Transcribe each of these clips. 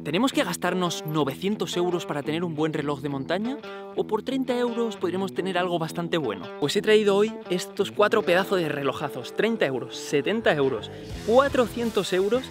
¿Tenemos que gastarnos 900 euros para tener un buen reloj de montaña? ¿O por 30 euros podríamos tener algo bastante bueno? Pues he traído hoy estos 4 pedazos de relojazos. 30 euros, 70 euros, 400 euros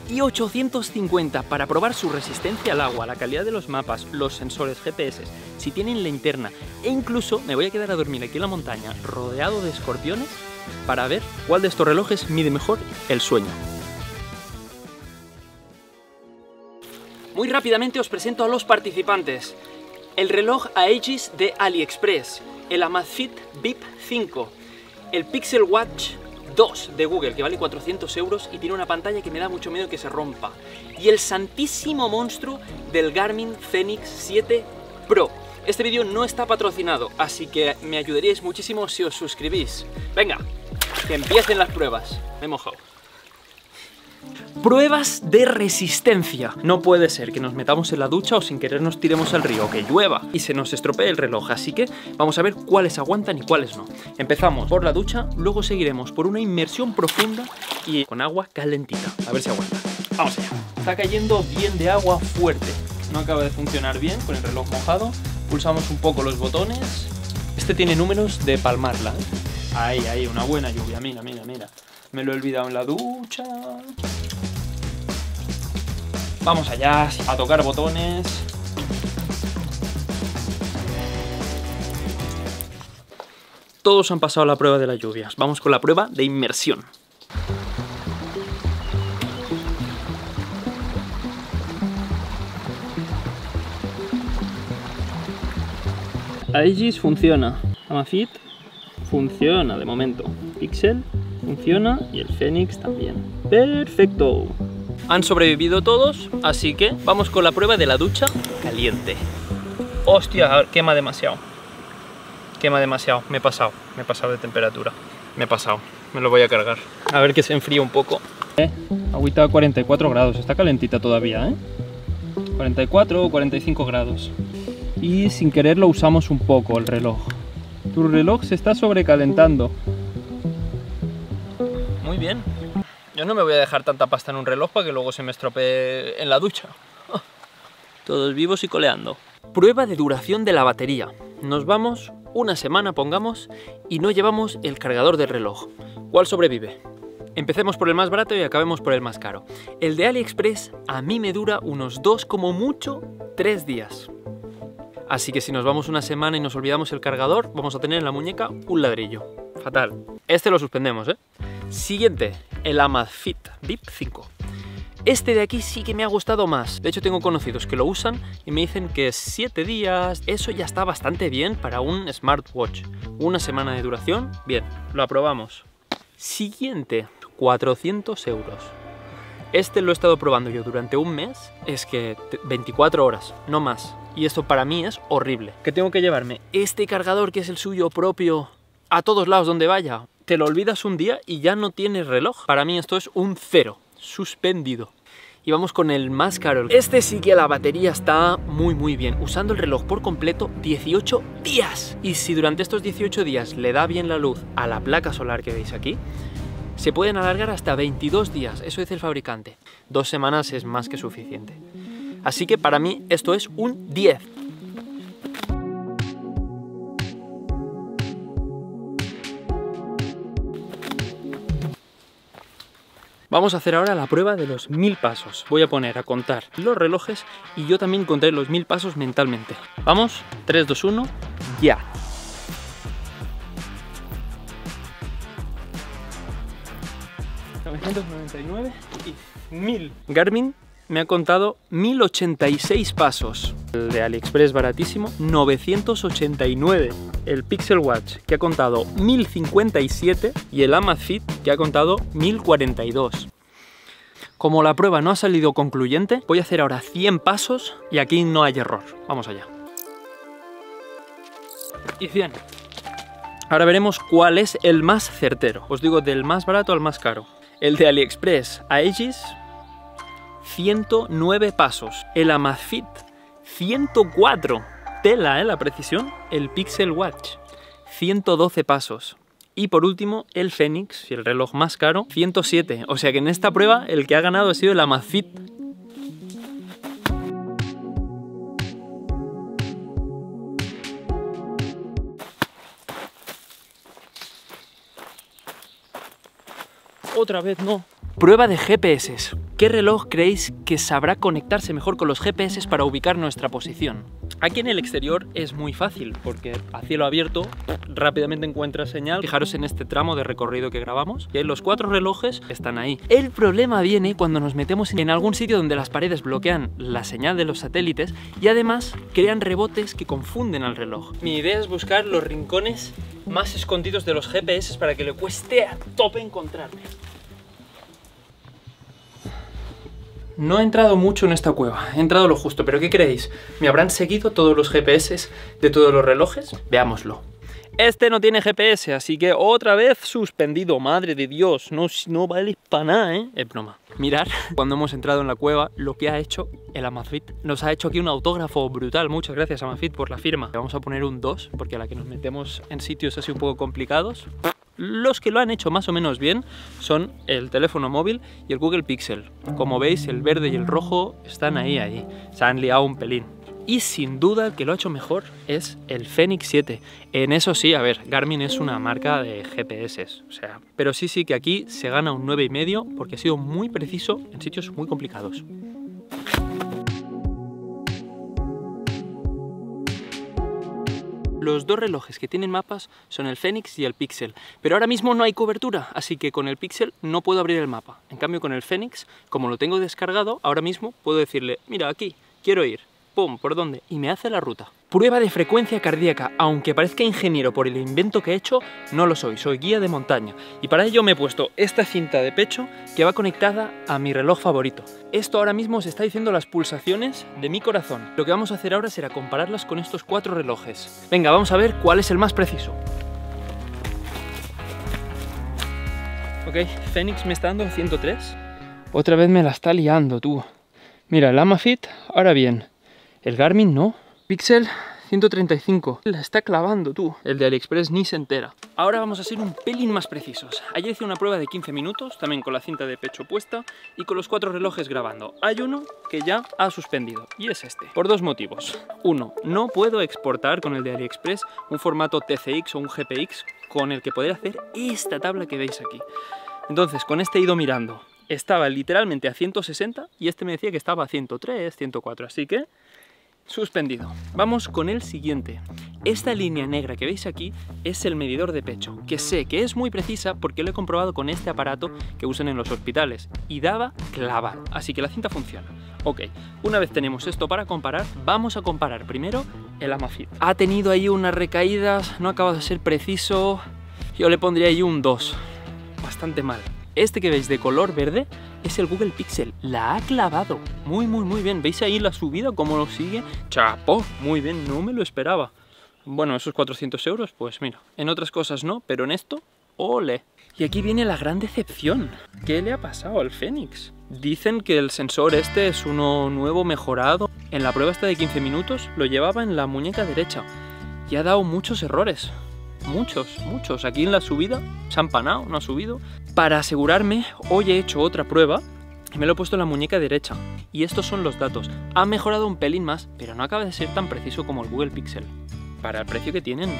y 850 para probar su resistencia al agua, la calidad de los mapas, los sensores GPS, si tienen linterna, e incluso me voy a quedar a dormir aquí en la montaña rodeado de escorpiones para ver cuál de estos relojes mide mejor el sueño. Muy rápidamente os presento a los participantes. El reloj Aegis de AliExpress, el Amazfit Bip 5, el Pixel Watch 2 de Google, que vale 400 euros y tiene una pantalla que me da mucho miedo que se rompa, y el santísimo monstruo del Garmin Fenix 7 Pro. Este vídeo no está patrocinado, así que me ayudaríais muchísimo si os suscribís. Venga, que empiecen las pruebas. Me he mojado. Pruebas de resistencia. No puede ser que nos metamos en la ducha o sin querer nos tiremos al río, que llueva y se nos estropee el reloj, así que vamos a ver cuáles aguantan y cuáles no. Empezamos por la ducha, luego seguiremos por una inmersión profunda y con agua calentita, a ver si aguanta. Vamos allá. Está cayendo bien de agua fuerte. No acaba de funcionar bien con el reloj mojado. Pulsamos un poco los botones. Este tiene números de palmarla, ¿eh? Ahí, una buena lluvia, mira. Me lo he olvidado en la ducha. Vamos allá, a tocar botones. Todos han pasado la prueba de las lluvias. Vamos con la prueba de inmersión. Aegis funciona. Amazfit funciona de momento. Pixel funciona y el Fenix también. ¡Perfecto! Han sobrevivido todos, así que vamos con la prueba de la ducha caliente. ¡Hostia! Quema demasiado. Quema demasiado. Me he pasado de temperatura. Me lo voy a cargar. A ver que se enfríe un poco. Agüita a 44 grados. Está calentita todavía, ¿eh? 44 o 45 grados. Y sin querer lo usamos un poco el reloj. Tu reloj se está sobrecalentando. Muy bien. Yo no me voy a dejar tanta pasta en un reloj para que luego se me estropee en la ducha. Todos vivos y coleando. Prueba de duración de la batería. Nos vamos una semana, pongamos, y no llevamos el cargador del reloj. ¿Cuál sobrevive? Empecemos por el más barato y acabemos por el más caro. El de AliExpress a mí me dura unos 2, como mucho, 3 días. Así que si nos vamos una semana y nos olvidamos el cargador, vamos a tener en la muñeca un ladrillo. Fatal. Este lo suspendemos, ¿eh? Siguiente, el Amazfit Bip 5. Este de aquí sí que me ha gustado más. De hecho tengo conocidos que lo usan y me dicen que 7 días, eso ya está bastante bien para un smartwatch. Una semana de duración, bien, lo aprobamos. Siguiente, 400 euros. Este lo he estado probando yo durante un mes, es que 24 horas, no más. Y esto para mí es horrible. Que tengo que llevarme este cargador que es el suyo propio a todos lados donde vaya. Te lo olvidas un día y ya no tienes reloj. Para mí esto es un 0, suspendido. Y vamos con el más caro. Este sí que la batería está muy bien. Usando el reloj por completo 18 días. Y si durante estos 18 días le da bien la luz a la placa solar que veis aquí, se pueden alargar hasta 22 días. Eso dice el fabricante. 2 semanas es más que suficiente. Así que para mí esto es un 10. Vamos a hacer ahora la prueba de los 1000 pasos. Voy a poner a contar los relojes y yo también contaré los 1000 pasos mentalmente. Vamos, 3, 2, 1, ya. $999 y 1000. Garmin me ha contado 1086 pasos. El de AliExpress baratísimo, 989. El Pixel Watch, que ha contado 1057. Y el Amazfit, que ha contado 1042. Como la prueba no ha salido concluyente, voy a hacer ahora 100 pasos y aquí no hay error. Vamos allá. Y 100. Ahora veremos cuál es el más certero. Os digo del más barato al más caro. El de AliExpress Aegis, 109 pasos. El Amazfit, 104. Tela, la precisión. El Pixel Watch, 112 pasos. Y por último, el Fenix, el reloj más caro, 107. O sea que en esta prueba el que ha ganado ha sido el Amazfit. otra vez no. Prueba de GPS. ¿Qué reloj creéis que sabrá conectarse mejor con los GPS para ubicar nuestra posición? Aquí en el exterior es muy fácil, porque a cielo abierto rápidamente encuentra señal. Fijaros en este tramo de recorrido que grabamos, y los 4 relojes están ahí. El problema viene cuando nos metemos en algún sitio donde las paredes bloquean la señal de los satélites y además crean rebotes que confunden al reloj. Mi idea es buscar los rincones más escondidos de los GPS para que le cueste a tope encontrarme. No he entrado mucho en esta cueva, he entrado lo justo, pero ¿qué creéis? ¿Me habrán seguido todos los GPS de todos los relojes? Veámoslo. Este no tiene GPS, así que otra vez suspendido, madre de Dios, no vale para nada, ¿eh? Es broma. Mirad, cuando hemos entrado en la cueva, lo que ha hecho el Amazfit. Nos ha hecho aquí un autógrafo brutal, muchas gracias Amazfit por la firma. Le vamos a poner un 2, porque a la que nos metemos en sitios así un poco complicados. Los que lo han hecho más o menos bien son el teléfono móvil y el Google Pixel. Como veis, el verde y el rojo están ahí. Se han liado un pelín. Y sin duda el que lo ha hecho mejor es el Fenix 7. En eso sí, a ver, Garmin es una marca de GPS, o sea, pero sí que aquí se gana un 9,5 porque ha sido muy preciso en sitios muy complicados. Los 2 relojes que tienen mapas son el Fenix y el Pixel, pero ahora mismo no hay cobertura, así que con el Pixel no puedo abrir el mapa. En cambio con el Fenix, como lo tengo descargado, ahora mismo puedo decirle, mira aquí, quiero ir, pum, ¿por dónde? Y me hace la ruta. Prueba de frecuencia cardíaca. Aunque parezca ingeniero por el invento que he hecho, no lo soy guía de montaña. Y para ello me he puesto esta cinta de pecho que va conectada a mi reloj favorito. Esto ahora mismo os está diciendo las pulsaciones de mi corazón. Lo que vamos a hacer ahora será compararlas con estos 4 relojes. Venga, vamos a ver cuál es el más preciso. Ok, Fenix me está dando 103. Otra vez me la está liando, tú. Mira, el Amazfit, ahora bien. El Garmin no. Pixel 135. La está clavando, tú. El de AliExpress ni se entera. Ahora vamos a ser un pelín más precisos. Ayer hice una prueba de 15 minutos, también con la cinta de pecho puesta y con los 4 relojes grabando. Hay uno que ya ha suspendido y es este. Por 2 motivos. Uno, no puedo exportar con el de AliExpress un formato TCX o un GPX con el que poder hacer esta tabla que veis aquí. Entonces, con este he ido mirando. Estaba literalmente a 160 y este me decía que estaba a 103, 104, así que suspendido. Vamos con el siguiente. Esta línea negra que veis aquí es el medidor de pecho, que sé que es muy precisa porque lo he comprobado con este aparato que usan en los hospitales y daba clavado, así que la cinta funciona. Ok, una vez tenemos esto para comparar, vamos a comparar primero el Amazfit. Ha tenido ahí unas recaídas, no acaba de ser preciso, yo le pondría ahí un 2, bastante mal. Este que veis de color verde es el Google Pixel, la ha clavado muy bien. ¿Veis ahí la subida, cómo lo sigue? ¡Chapó! Muy bien, no me lo esperaba. Bueno, esos 400 euros, pues mira, en otras cosas no, pero en esto, ¡ole! Y aquí viene la gran decepción. ¿Qué le ha pasado al Fenix? Dicen que el sensor este es uno nuevo, mejorado. En la prueba esta de 15 minutos lo llevaba en la muñeca derecha y ha dado muchos errores. Muchos. Aquí en la subida se ha empanado, no ha subido. Para asegurarme, hoy he hecho otra prueba y me lo he puesto en la muñeca derecha. Y estos son los datos. Ha mejorado un pelín más, pero no acaba de ser tan preciso como el Google Pixel. Para el precio que tienen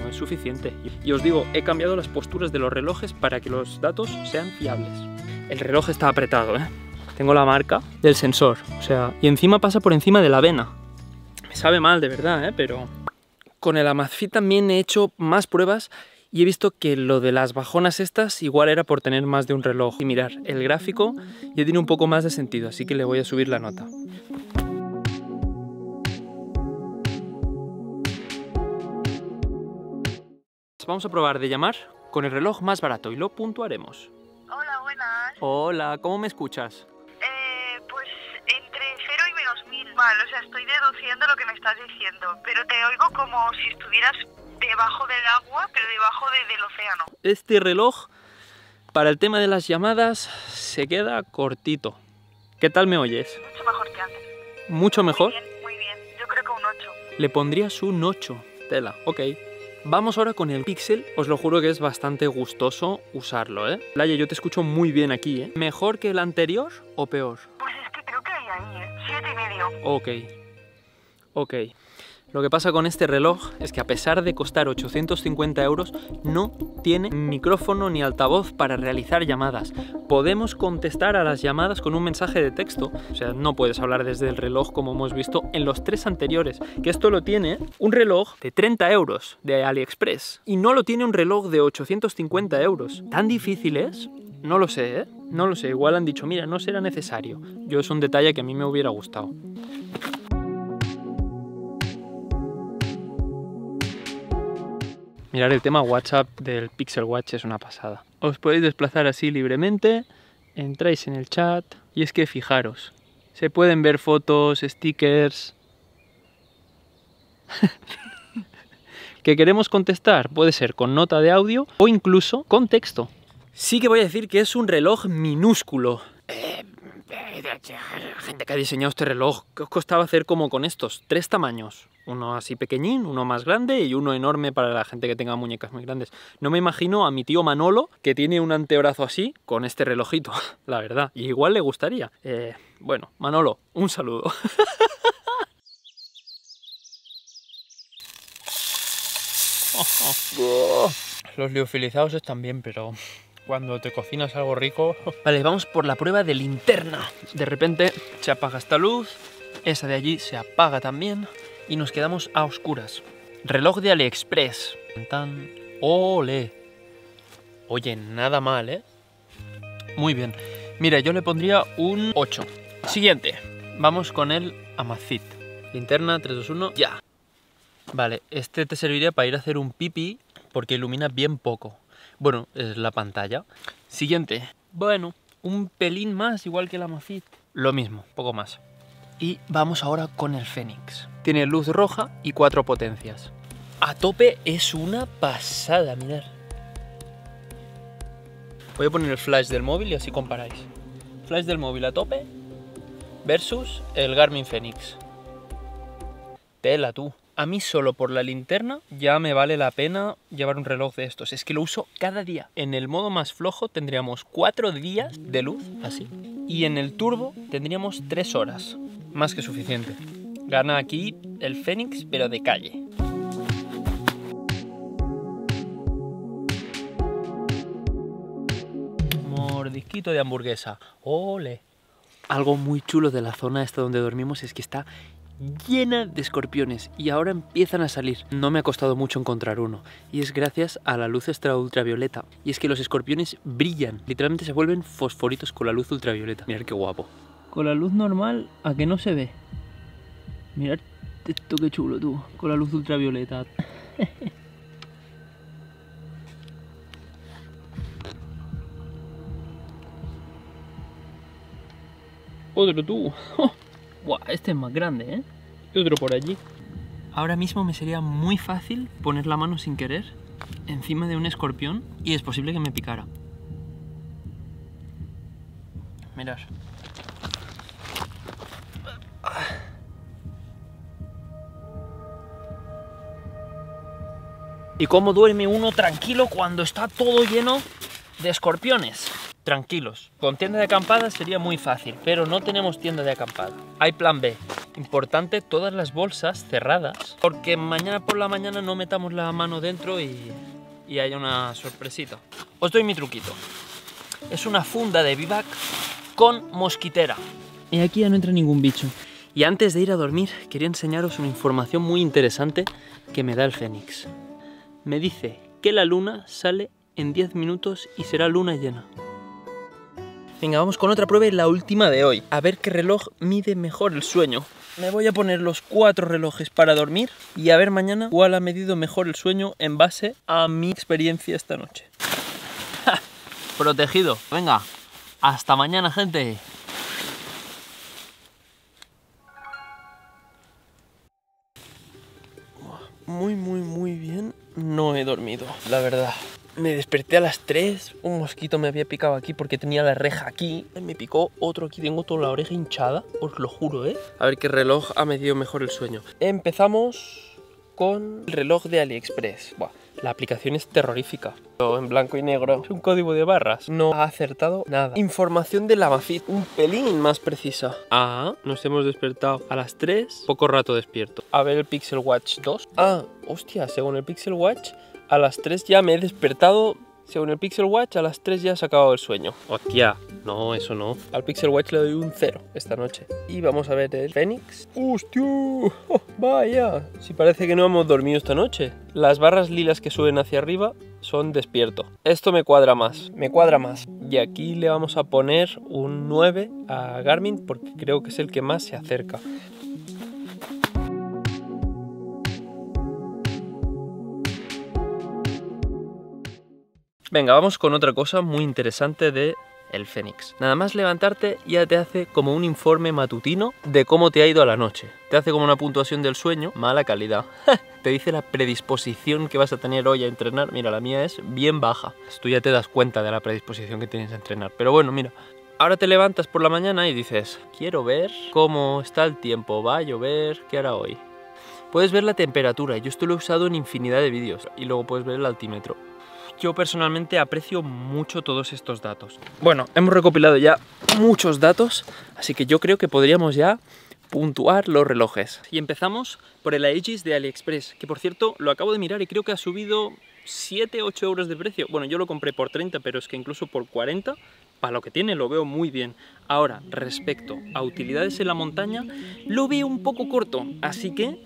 no es suficiente. Y os digo, he cambiado las posturas de los relojes para que los datos sean fiables. El reloj está apretado, ¿eh? Tengo la marca del sensor, o sea, y encima pasa por encima de la vena. Me sabe mal, de verdad, ¿eh? Pero con el Amazfit también he hecho más pruebas y he visto que lo de las bajonas estas igual era por tener más de un reloj. Y mirar, el gráfico ya tiene un poco más de sentido, así que le voy a subir la nota. Vamos a probar de llamar con el reloj más barato y lo puntuaremos. Hola, buenas. Hola, ¿cómo me escuchas? Pues entre 0 y menos 1000. Vale, o sea, estoy deduciendo lo que me estás diciendo, pero te oigo como si estuvieras debajo del agua, pero debajo del océano. Este reloj, para el tema de las llamadas, se queda cortito. ¿Qué tal me oyes? Mucho mejor que antes. ¿Mucho mejor? Muy bien. Yo creo que un 8. Le pondrías un 8. Tela, ok. Vamos ahora con el Pixel. Os lo juro que es bastante gustoso usarlo, ¿eh? Laia, yo te escucho muy bien aquí, ¿eh? ¿Mejor que el anterior o peor? Pues es que creo que hay ahí, 7,5. Ok. Lo que pasa con este reloj es que a pesar de costar 850 euros, no tiene micrófono ni altavoz para realizar llamadas. Podemos contestar a las llamadas con un mensaje de texto, o sea, no puedes hablar desde el reloj como hemos visto en los 3 anteriores, que esto lo tiene un reloj de 30 euros de AliExpress y no lo tiene un reloj de 850 euros. ¿Tan difícil es? No lo sé, ¿eh? No lo sé, igual han dicho, mira, no será necesario. Yo es un detalle que a mí me hubiera gustado. Mirar el tema WhatsApp del Pixel Watch es una pasada. Os podéis desplazar así libremente, entráis en el chat y es que fijaros, se pueden ver fotos, stickers... ¿Que queremos contestar? Puede ser con nota de audio o incluso con texto. Sí que voy a decir que es un reloj minúsculo. Gente que ha diseñado este reloj, ¿qué os costaba hacer como con estos? 3 tamaños. Uno así pequeñín, uno más grande y uno enorme para la gente que tenga muñecas muy grandes. No me imagino a mi tío Manolo, que tiene un antebrazo así, con este relojito, la verdad. Y igual le gustaría. Bueno, Manolo, un saludo. Los liofilizados están bien, pero cuando te cocinas algo rico... Vale, vamos por la prueba de linterna. De repente se apaga esta luz, esa de allí se apaga también y nos quedamos a oscuras. Reloj de AliExpress. Tan... ¡Ole! Oye, nada mal, ¿eh? Muy bien. Mira, yo le pondría un 8. Siguiente. Vamos con el Amazfit. Linterna, 3, 2, 1, ya. Vale, este te serviría para ir a hacer un pipí porque ilumina bien poco. Bueno, es la pantalla. Siguiente. Bueno, un pelín más, igual que el Amazfit. Lo mismo, poco más. Y vamos ahora con el Fenix. Tiene luz roja y 4 potencias. A tope es una pasada, mirad. Voy a poner el flash del móvil y así comparáis. Flash del móvil a tope versus el Garmin Fenix. Tela tú. A mí solo por la linterna ya me vale la pena llevar un reloj de estos. Es que lo uso cada día. En el modo más flojo tendríamos 4 días de luz, así. Y en el turbo tendríamos 3 horas. Más que suficiente. Gana aquí el Fenix, pero de calle. Mordisquito de hamburguesa. ¡Ole! Algo muy chulo de la zona esta donde dormimos es que está llena de escorpiones y ahora empiezan a salir. No me ha costado mucho encontrar uno y es gracias a la luz ultravioleta. Y es que los escorpiones brillan, literalmente se vuelven fosforitos con la luz ultravioleta. Mirad qué guapo. Con la luz normal, ¿a que no se ve? Mirad esto qué chulo tú, con la luz ultravioleta. Otro tú. Buah, este es más grande, ¿eh? Y otro por allí. Ahora mismo me sería muy fácil poner la mano sin querer encima de un escorpión y es posible que me picara. Mirad. ¿Y cómo duerme uno tranquilo cuando está todo lleno de escorpiones? Tranquilos. Con tienda de acampada sería muy fácil, pero no tenemos tienda de acampada. Hay plan B. Importante, todas las bolsas cerradas, porque mañana por la mañana no metamos la mano dentro y haya una sorpresita. Os doy mi truquito. Es una funda de bivac con mosquitera. Y aquí ya no entra ningún bicho. Y antes de ir a dormir, quería enseñaros una información muy interesante que me da el Fenix. Me dice que la luna sale en 10 minutos y será luna llena. Venga, vamos con otra prueba y la última de hoy. A ver qué reloj mide mejor el sueño. Me voy a poner los 4 relojes para dormir y a ver mañana cuál ha medido mejor el sueño en base a mi experiencia esta noche. ¡Ja! Protegido. Venga, hasta mañana, gente. Muy bien. No he dormido, la verdad. Me desperté a las 3, un mosquito me había picado aquí porque tenía la reja aquí. Me picó otro aquí, tengo toda la oreja hinchada, os lo juro, ¿eh? A ver qué reloj ha medido mejor el sueño. Empezamos con el reloj de AliExpress. Buah, la aplicación es terrorífica. En blanco y negro. Es un código de barras. No ha acertado nada. Información de la Amazfit. Un pelín más precisa. Ah, nos hemos despertado a las 3. Poco rato despierto. A ver el Pixel Watch 2. Ah, hostia, según el Pixel Watch, a las 3 ya me he despertado. Según el Pixel Watch, a las 3 ya se ha acabado el sueño. Hostia, no, eso no. Al Pixel Watch le doy un 0 esta noche. Y vamos a ver el Fenix. ¡Hostia! ¡Oh, vaya! Si parece que no hemos dormido esta noche. Las barras lilas que suben hacia arriba son despierto. Esto me cuadra más. Me cuadra más. Y aquí le vamos a poner un 9 a Garmin porque creo que es el que más se acerca. Venga, vamos con otra cosa muy interesante de el Fenix. Nada más levantarte ya te hace como un informe matutino de cómo te ha ido a la noche. Te hace como una puntuación del sueño, mala calidad. Te dice la predisposición que vas a tener hoy a entrenar. Mira, la mía es bien baja. Tú ya te das cuenta de la predisposición que tienes a entrenar. Pero bueno, mira, ahora te levantas por la mañana y dices, quiero ver cómo está el tiempo, va a llover, ¿qué hará hoy? Puedes ver la temperatura, yo esto lo he usado en infinidad de vídeos. Y luego puedes ver el altímetro. Yo personalmente aprecio mucho todos estos datos. Bueno, hemos recopilado ya muchos datos, así que yo creo que podríamos ya puntuar los relojes. Y empezamos por el Aegis de AliExpress, que por cierto lo acabo de mirar y creo que ha subido 7-8 euros de precio. Bueno, yo lo compré por 30, pero es que incluso por 40, para lo que tiene lo veo muy bien. Ahora, respecto a utilidades en la montaña, lo veo un poco corto, así que...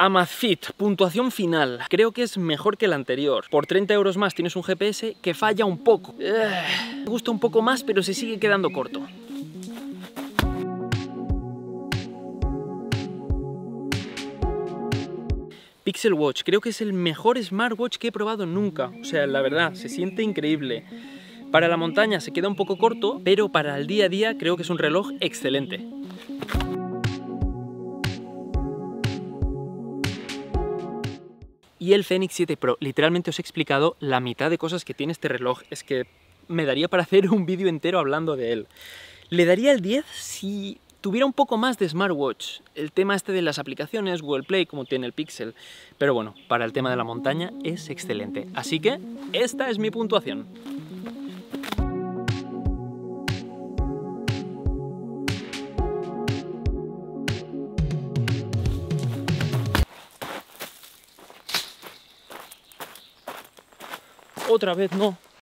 Amazfit, puntuación final. Creo que es mejor que el anterior. Por 30 euros más tienes un GPS que falla un poco. Me gusta un poco más, pero se sigue quedando corto. Pixel Watch, creo que es el mejor smartwatch que he probado nunca. O sea, la verdad, se siente increíble. Para la montaña se queda un poco corto, pero para el día a día creo que es un reloj excelente. Y el Fenix 7 Pro, literalmente os he explicado la mitad de cosas que tiene este reloj. Es que me daría para hacer un vídeo entero hablando de él. Le daría el 10 si tuviera un poco más de smartwatch. El tema este de las aplicaciones, Google Play, como tiene el Pixel. Pero bueno, para el tema de la montaña es excelente. Así que esta es mi puntuación. Otra vez no.